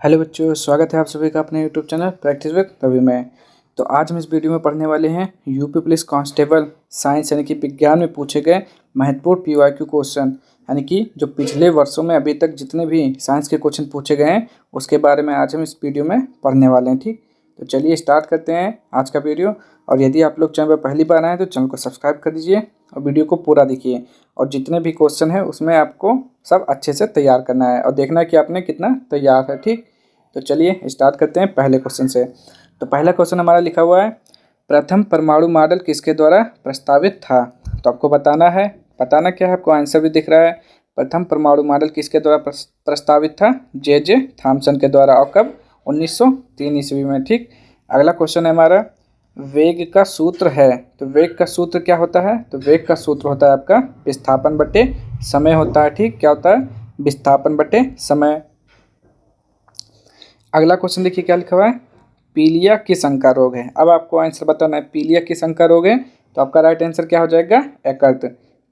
Hello बच्चों, स्वागत है आप सभी का अपने YouTube channel practice with Ravi में। तो आज हम इस वीडियो में पढ़ने वाले हैं यूपी पुलिस कांस्टेबल साइंस यानी कि विज्ञान में पूछे गए महत्वपूर्ण पीवाईक्यू क्वेश्चन, यानी कि जो पिछले वर्षों में अभी तक जितने भी साइंस के क्वेश्चन पूछे गए हैं उसके बारे में आज हम इस वीडियो में पढ़ने वाले हैं। ठीक, तो चलिए स्टार्ट करते हैं आज का वीडियो। और यदि आप लोग चैनल पर पहली बार आए तो चैनल को सब्सक्राइब कर दीजिए और वीडियो को पूरा देखिए। और जितने भी क्वेश्चन हैं उसमें आपको सब अच्छे से तैयार करना है और देखना है कि आपने कितना तैयार है। ठीक, तो चलिए स्टार्ट करते हैं पहले क्वेश्चन से। तो पहला क्वेश्चन हमारा लिखा हुआ है, प्रथम परमाणु मॉडल किसके द्वारा प्रस्तावित था। तो आपको बताना है, बताना क्या है, आपको आंसर भी दिख रहा है। प्रथम परमाणु मॉडल किसके द्वारा प्रस्तावित था? जे थॉमसन के द्वारा। और कब? 1903 ईस्वी में। ठीक, अगला क्वेश्चन है हमारा, वेग का सूत्र है। तो वेग का सूत्र क्या होता है? तो वेग का सूत्र होता है आपका विस्थापन बटे समय होता है। ठीक, क्या होता है? विस्थापन बटे समय। अगला क्वेश्चन देखिए क्या लिखा हुआ है, पीलिया किस अंग का रोग है। अब आपको आंसर बताना है, पीलिया किस अंग का रोग है। तो आपका राइट आंसर क्या हो जाएगा? यकृत।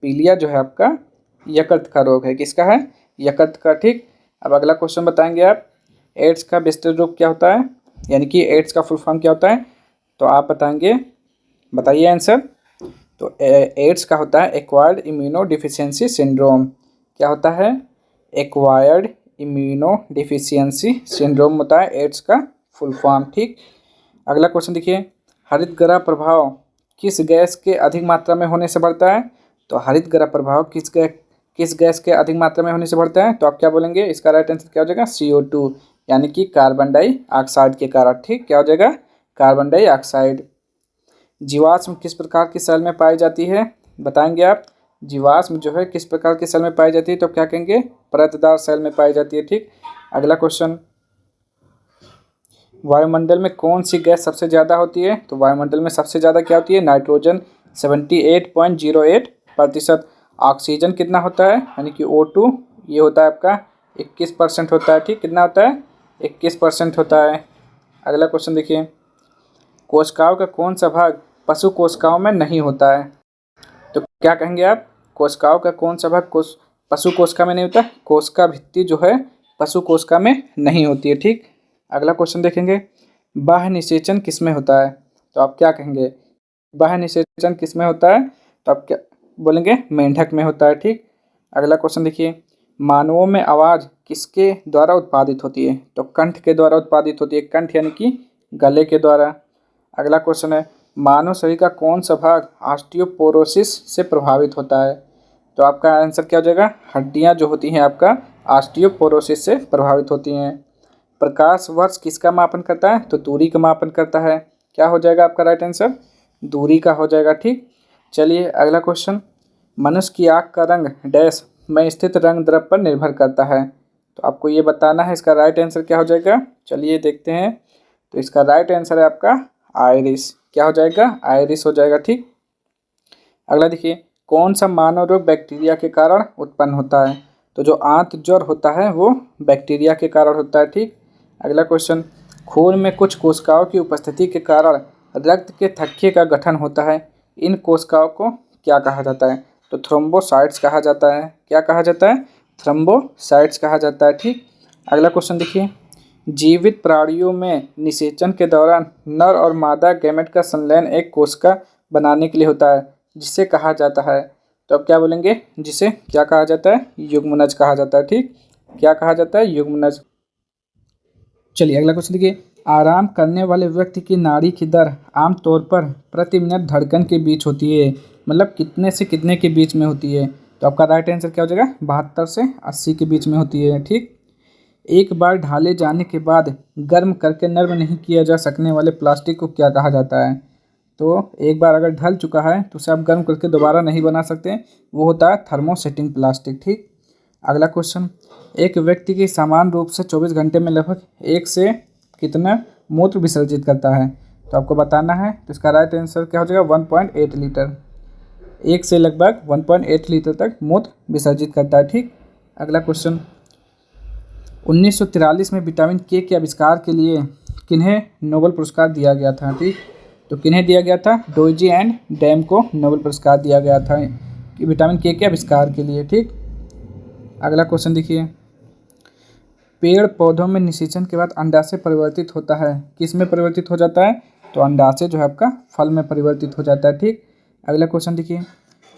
पीलिया जो है आपका यकृत का रोग है। किसका है? यकृत का। ठीक, अब अगला क्वेश्चन बताएंगे आप, एड्स का विस्तृत रूप क्या होता है, यानी कि एड्स का फुल फॉर्म क्या होता है। तो आप बताएंगे, बताइए आंसर। तो एड्स का होता है एक्वायर्ड इम्यूनो डिफिशियंसी सिंड्रोम। क्या होता है? एक्वायर्ड इम्यूनो डिफिशियंसी सिंड्रोम होता है एड्स का फुल फॉर्म। ठीक, अगला क्वेश्चन देखिए, हरित गृह प्रभाव किस गैस के अधिक मात्रा में होने से बढ़ता है। तो हरित गृह प्रभाव किस गैस के अधिक मात्रा में होने से बढ़ता है। तो आप क्या बोलेंगे? इसका राइट आंसर क्या हो जाएगा? CO2, यानी कि कार्बन डाइऑक्साइड के कारण। ठीक, क्या हो जाएगा? Carbon dioxide. जीवाश्म किस प्रकार की सेल में पाई जाती है, बताएंगे आप। जीवाश्म जो है किस प्रकार की सेल में पाई जाती है। तो क्या कहेंगे? परतदार सेल में पाई जाती है। ठीक, अगला क्वेश्चन, वायुमंडल में कौन सी गैस सबसे ज़्यादा होती है। तो वायुमंडल में सबसे ज़्यादा क्या होती है? नाइट्रोजन 78.08%। ऑक्सीजन कितना होता है, यानी कि O2, ये होता है आपका 21% होता है। ठीक, कितना होता है? 21% होता है। अगला क्वेश्चन देखिए, कोशिकाओं का कौन सा भाग पशु कोशिकाओं में नहीं होता है। तो क्या कहेंगे आप? कोशिकाओं का कौन सा भाग पशु कोशिका में नहीं होता? कोशिका भित्ति जो है पशु कोशिका में नहीं होती है। ठीक, अगला क्वेश्चन देखेंगे, बाह्य निषेचन किस में होता है। तो आप क्या कहेंगे? बाह्य निषेचन किस में होता है। तो आप क्या बोलेंगे? मेंढक में होता है। ठीक, अगला क्वेश्चन देखिए, मानवों में आवाज़ किसके द्वारा उत्पादित होती है। तो कंठ के द्वारा उत्पादित होती है। कंठ यानी कि गले के द्वारा। अगला क्वेश्चन है, मानव शरीर का कौन सा भाग ऑस्टियोपोरोसिस से प्रभावित होता है। तो आपका आंसर क्या हो जाएगा? हड्डियां जो होती हैं आपका ऑस्टियोपोरोसिस से प्रभावित होती हैं। प्रकाश वर्ष किसका मापन करता है। तो दूरी का मापन करता है। क्या हो जाएगा आपका राइट आंसर? दूरी का हो जाएगा। ठीक, चलिए अगला क्वेश्चन, मनुष्य की आँख का रंग डैश में स्थित रंग द्रव्य पर निर्भर करता है। तो आपको ये बताना है, इसका राइट आंसर क्या हो जाएगा। चलिए देखते हैं। तो इसका राइट आंसर है आपका आयरिस। क्या हो जाएगा? आयरिस हो जाएगा। ठीक, अगला देखिए, कौन सा मानव रोग बैक्टीरिया के कारण उत्पन्न होता है। तो जो आंत ज्वर होता है वो बैक्टीरिया के कारण होता है। ठीक, अगला क्वेश्चन, खून में कुछ कोशिकाओं की उपस्थिति के कारण रक्त के थक्के का गठन होता है। इन कोशिकाओं को क्या कहा जाता है। तो थ्रोम्बोसाइट्स कहा जाता है। क्या कहा जाता है? थ्रोम्बोसाइट्स कहा जाता है। ठीक, अगला क्वेश्चन देखिए, जीवित प्राणियों में निषेचन के दौरान नर और मादा गैमेट का संलयन एक कोशिका बनाने के लिए होता है, जिसे कहा जाता है। तो अब क्या बोलेंगे? जिसे क्या कहा जाता है? युग्मनज कहा जाता है। ठीक, क्या कहा जाता है? युग्मनज। चलिए अगला क्वेश्चन देखिए, आराम करने वाले व्यक्ति की नाड़ी की दर आमतौर पर प्रति मिनट धड़कन के बीच होती है, मतलब कितने से कितने के बीच में होती है। तो आपका राइट आंसर क्या हो जाएगा? 72 से 80 के बीच में होती है। ठीक, एक बार ढाले जाने के बाद गर्म करके नर्म नहीं किया जा सकने वाले प्लास्टिक को क्या कहा जाता है। तो एक बार अगर ढल चुका है तो उसे आप गर्म करके दोबारा नहीं बना सकते, वो होता है थर्मोसेटिंग प्लास्टिक। ठीक, अगला क्वेश्चन, एक व्यक्ति की समान रूप से 24 घंटे में लगभग 1 से कितना मूत्र विसर्जित करता है। तो आपको बताना है। तो इसका राइट आंसर क्या हो जाएगा? 1.8 लीटर। 1 से लगभग 1.8 लीटर तक मूत्र विसर्जित करता है। ठीक, अगला क्वेश्चन, 1943 में विटामिन के आविष्कार के लिए किन्हें नोबेल पुरस्कार दिया गया था। ठीक, तो किन्हें दिया गया था? डोइजी एंड डैम को नोबेल पुरस्कार दिया गया था कि विटामिन के आविष्कार के लिए। ठीक, अगला क्वेश्चन देखिए, पेड़ पौधों में निषेचन के बाद अंडाशय परिवर्तित होता है, किस में परिवर्तित हो जाता है? तो अंडाशय जो है आपका फल में परिवर्तित हो जाता है। ठीक, अगला क्वेश्चन देखिए,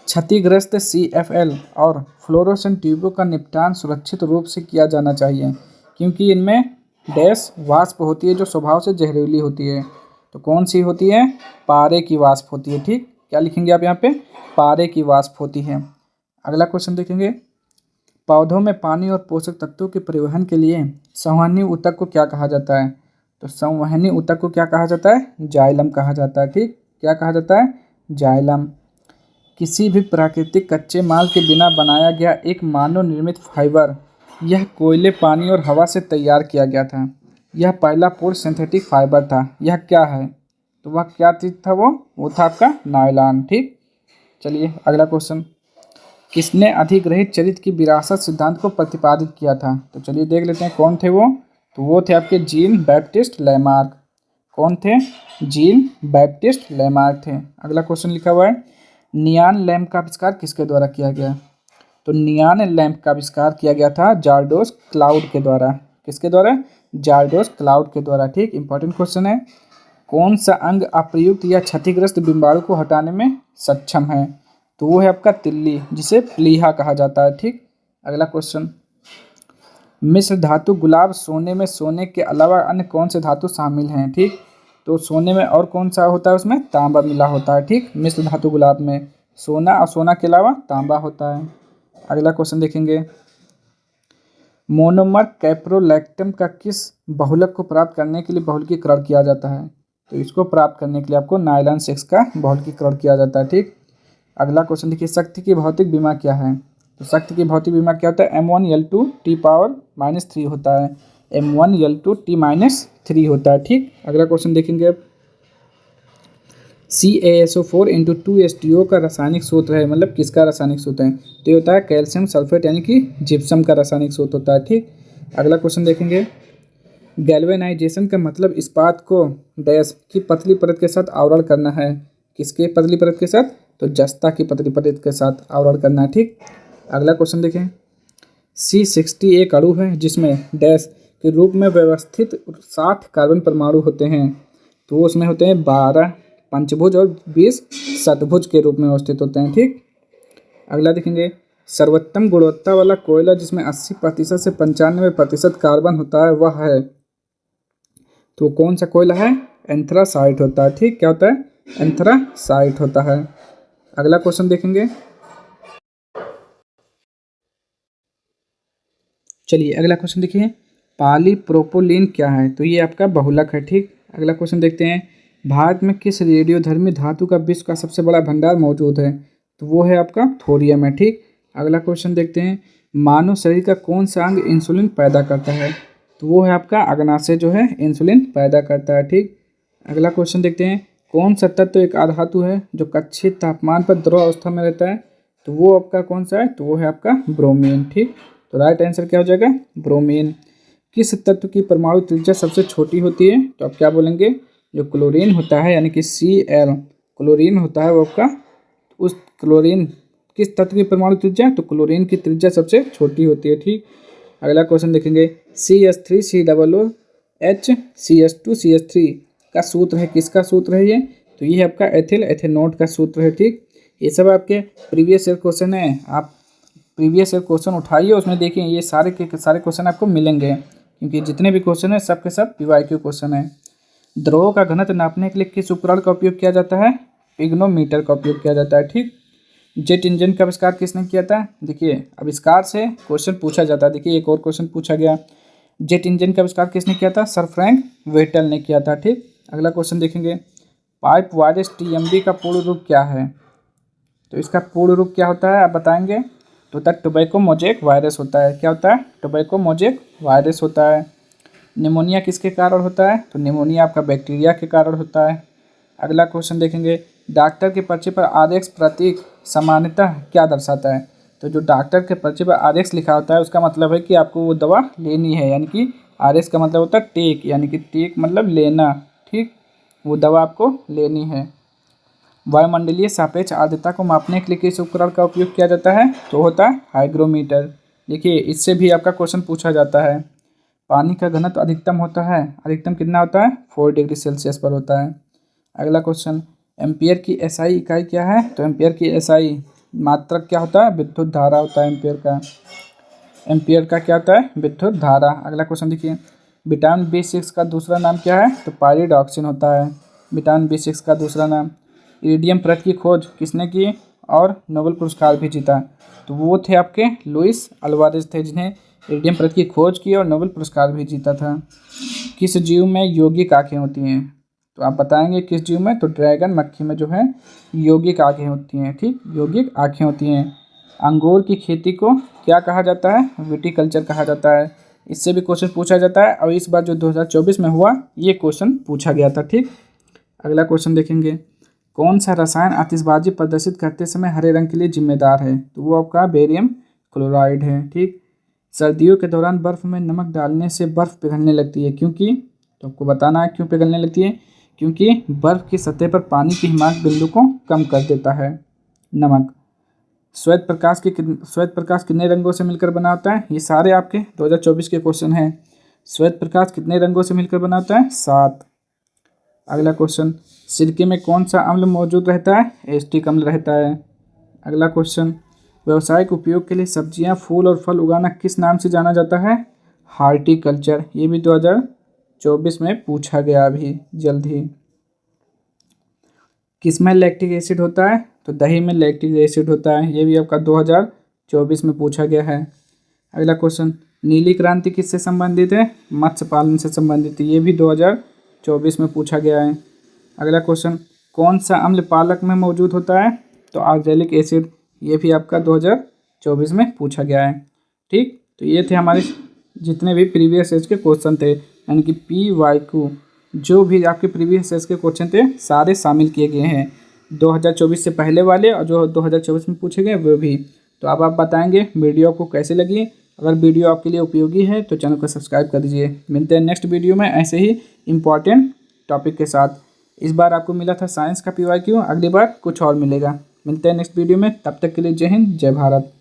क्षतिग्रस्त CFL और फ्लोरोसेंट ट्यूबों का निपटान सुरक्षित रूप से किया जाना चाहिए क्योंकि इनमें डैश वाष्प होती है जो स्वभाव से जहरीली होती है। तो कौन सी होती है? पारे की वाष्प होती है। ठीक, क्या लिखेंगे आप यहाँ पे? पारे की वाष्प होती है। अगला क्वेश्चन देखेंगे, पौधों में पानी और पोषक तत्वों के परिवहन के लिए संवहनी ऊतक को क्या कहा जाता है? तो संवहनी ऊतक को क्या कहा जाता है? जाइलम कहा जाता है। ठीक, क्या कहा जाता है? जाइलम। किसी भी प्राकृतिक कच्चे माल के बिना बनाया गया एक मानव निर्मित फाइबर, यह कोयले, पानी और हवा से तैयार किया गया था। यह पहला पूर्ण सिंथेटिक फाइबर था। यह क्या है? तो वह क्या चीज़ था? वो था आपका नायलॉन। ठीक, चलिए अगला क्वेश्चन, किसने अधिग्रहित चरित्र की विरासत सिद्धांत को प्रतिपादित किया था? तो चलिए देख लेते हैं कौन थे वो। तो वो थे आपके जीन बैप्टिस्ट लैमार्क। कौन थे? जीन बैप्टिस्ट लैमार्क थे। अगला क्वेश्चन लिखा हुआ है, नियान लैम्प का आविष्कार किसके द्वारा किया गया? तो नियान लैम्प का आविष्कार किया गया था जार्डोस क्लाउड के द्वारा। किसके द्वारा? जार्डोस क्लाउड के द्वारा। ठीक, इंपॉर्टेंट क्वेश्चन है, कौन सा अंग अप्रयुक्त या क्षतिग्रस्त बिंबाणु को हटाने में सक्षम है? तो वो है आपका तिल्ली, जिसे प्लीहा कहा जाता है। ठीक, अगला क्वेश्चन, मिश्र धातु गुलाब सोने में सोने के अलावा अन्य कौन से धातु शामिल हैं? ठीक, तो सोने में और कौन सा होता है? उसमें तांबा मिला होता है। ठीक, मिश्र धातु गुलाब में सोना और सोना के अलावा तांबा होता है। अगला क्वेश्चन देखेंगे, मोनोमर कैप्रोलैक्टम का किस बहुलक को प्राप्त करने के लिए बहुलकीकरण किया जाता है? तो इसको प्राप्त करने के लिए आपको नायलॉन 6 का बहुलकीकरण किया जाता है। ठीक, अगला क्वेश्चन देखिए, शक्ति की भौतिक विमा क्या है? तो शक्ति की भौतिक विमा क्या होता है? M1L2T⁻³ होता है। M1L2T⁻³ होता है। ठीक, अगला क्वेश्चन देखेंगे अब, CaSO4 × 2H2O का रासायनिक सूत्र है, मतलब किसका रासायनिक सूत्र है? तो ये होता है कैल्शियम सल्फेट यानी कि जिप्सम का रासायनिक सूत्र होता है। ठीक, अगला क्वेश्चन देखेंगे, गैल्वेनाइजेशन का मतलब इस्पात को डैश की पतली परत के साथ आवरण करना है। किसके पतली परत के साथ? तो जस्ता की पतली परत के साथ आवरण करना है। ठीक, अगला क्वेश्चन देखें, C60 एक अणु है जिसमें डैश के रूप में व्यवस्थित 60 कार्बन परमाणु होते हैं। तो उसमें होते हैं 12 पंचभुज और 20 षटभुज के रूप में व्यवस्थित होते हैं। ठीक, अगला देखेंगे, सर्वोत्तम गुणवत्ता वाला कोयला जिसमें 80% से 95% कार्बन होता है वह है? तो कौन सा कोयला है? एंथ्रासाइट होता है। ठीक, क्या होता है? एंथ्रासाइट होता है। अगला क्वेश्चन देखेंगे, चलिए अगला क्वेश्चन देखिए, पॉलीप्रोपिलीन क्या है? तो ये आपका बहुलक है। ठीक, अगला क्वेश्चन देखते हैं, भारत में किस रेडियोधर्मी धातु का विश्व का सबसे बड़ा भंडार मौजूद है? तो वो है आपका थोरियम है। ठीक, अगला क्वेश्चन देखते हैं, मानव शरीर का कौन सा अंग इंसुलिन पैदा करता है? तो वो है आपका अग्नाशय जो है इंसुलिन पैदा करता है। ठीक, अगला क्वेश्चन देखते हैं, कौन सा तत्व एक आधातु है जो कक्षीय तापमान पर द्रव अवस्था में रहता है? तो वो आपका कौन सा है? तो वो है आपका ब्रोमीन। ठीक, तो राइट आंसर क्या हो जाएगा? ब्रोमीन। किस तत्व की परमाणु त्रिज्या सबसे छोटी होती है? तो आप क्या बोलेंगे? जो क्लोरीन होता है यानी कि Cl क्लोरीन होता है वो आपका, उस क्लोरीन किस तत्व की परमाणु त्रिज्या? तो क्लोरीन की त्रिज्या सबसे छोटी होती है। ठीक, अगला क्वेश्चन देखेंगे, CH3COOH का सूत्र है, किसका सूत्र है ये? तो ये है आपका एथिल एथेनोट का सूत्र है। ठीक, ये सब आपके प्रीवियस ईयर क्वेश्चन है, आप प्रीवियस ईयर क्वेश्चन उठाइए, उसमें देखिए ये सारे के सारे क्वेश्चन आपको मिलेंगे क्योंकि जितने भी क्वेश्चन है सब के सब PYQ क्वेश्चन है। द्रव का घनत्व नापने के लिए किस उपकरण का उपयोग किया जाता है? पिग्नोमीटर का उपयोग किया जाता है। ठीक, जेट इंजन का आविष्कार किसने किया था? देखिए आविष्कार से क्वेश्चन पूछा जाता है। देखिए एक और क्वेश्चन पूछा गया, जेट इंजन का आविष्कार किसने किया था? सर फ्रैंक वेटल ने किया था। ठीक, अगला क्वेश्चन देखेंगे, पाइप वायरस TMB का पूर्ण रूप क्या है? तो इसका पूर्ण रूप क्या होता है आप बताएंगे? तो होता है टोबैको मोजेक वायरस होता है। क्या होता है? टोबैको मोजेक वायरस होता है। निमोनिया किसके कारण होता है? तो निमोनिया आपका बैक्टीरिया के कारण होता है। अगला क्वेश्चन देखेंगे, डॉक्टर के पर्चे पर RX प्रतीक सामान्यतः क्या दर्शाता है? तो जो डॉक्टर के पर्चे पर RX लिखा होता है उसका मतलब है कि आपको वो दवा लेनी है, यानी कि RX का मतलब होता है टेक, यानी कि टेक मतलब लेना। ठीक, वो दवा आपको लेनी है। वायुमंडलीय सापेक्ष आर्द्रता को मापने के लिए किस उपकरण का उपयोग किया जाता है? तो होता है हाइग्रोमीटर। देखिए इससे भी आपका क्वेश्चन पूछा जाता है। पानी का घनत्व अधिकतम होता है, अधिकतम कितना होता है 4 डिग्री सेल्सियस पर होता है। अगला क्वेश्चन, एम्पियर की एसआई इकाई क्या है? तो एम्पियर की एसआई मात्रक क्या होता है? विद्युत धारा होता है एम्पियर का। एम्पियर का क्या होता है? विद्युत धारा। अगला क्वेश्चन देखिए, विटामिन B6 का दूसरा नाम क्या है? तो पायरिडॉक्सिन होता है विटामिन B6 का दूसरा नाम। इरिडियम परत की खोज किसने की और नोबेल पुरस्कार भी जीता? तो वो थे आपके लुइस अल्वारेज थे, जिन्हें इरिडियम परत की खोज की और नोबेल पुरस्कार भी जीता था। किस जीव में यौगिक आँखें होती हैं? तो आप बताएंगे किस जीव में? तो ड्रैगन मक्खी में जो है यौगिक आँखें होती हैं। ठीक, यौगिक आँखें होती हैं। अंगूर की खेती को क्या कहा जाता है? विटीकल्चर कहा जाता है। इससे भी क्वेश्चन पूछा जाता है और इस बार जो 2024 में हुआ ये क्वेश्चन पूछा गया था। ठीक, अगला क्वेश्चन देखेंगे, कौन सा रसायन आतिशबाजी प्रदर्शित करते समय हरे रंग के लिए जिम्मेदार है? तो वो आपका बेरियम क्लोराइड है। ठीक, सर्दियों के दौरान बर्फ़ में नमक डालने से बर्फ़ पिघलने लगती है, क्योंकि तो आपको बताना है क्यों पिघलने लगती है। क्योंकि बर्फ़ की सतह पर पानी के हिमांक बिंदु को कम कर देता है नमक। श्वेत प्रकाश कितने रंगों से मिलकर बना होता है? ये सारे आपके 2024 के क्वेश्चन हैं। श्वेत प्रकाश कितने रंगों से मिलकर बना होता है? 7। अगला क्वेश्चन, सिरके में कौन सा अम्ल मौजूद रहता है? एसिटिक अम्ल रहता है। अगला क्वेश्चन, व्यावसायिक उपयोग के लिए सब्जियां, फूल और फल उगाना किस नाम से जाना जाता है? हार्टिकल्चर। ये भी 2024 में पूछा गया अभी जल्द ही। किस में लैक्टिक एसिड होता है? तो दही में लैक्टिक एसिड होता है। ये भी आपका 2024 में पूछा गया है। अगला क्वेश्चन, नीली क्रांति किससे संबंधित है? मत्स्य पालन से संबंधित है। ये भी 2024 में पूछा गया है। अगला क्वेश्चन, कौन सा अम्ल पालक में मौजूद होता है? तो ऑक्जेलिक एसिड। ये भी आपका 2024 में पूछा गया है। ठीक, तो ये थे हमारे जितने भी प्रीवियस ईयर के क्वेश्चन थे, यानी कि PYQ जो भी आपके प्रीवियस ईयर के क्वेश्चन थे सारे शामिल किए गए हैं, 2024 से पहले वाले और जो 2024 में पूछे गए वो भी। तो अब आप बताएंगे वीडियो आपको कैसे लगी। अगर वीडियो आपके लिए उपयोगी है तो चैनल को सब्सक्राइब कर दीजिए। मिलते हैं नेक्स्ट वीडियो में ऐसे ही इम्पॉर्टेंट टॉपिक के साथ। इस बार आपको मिला था साइंस का PYQ, अगली बार कुछ और मिलेगा। मिलते हैं नेक्स्ट वीडियो में, तब तक के लिए जय हिंद जय भारत।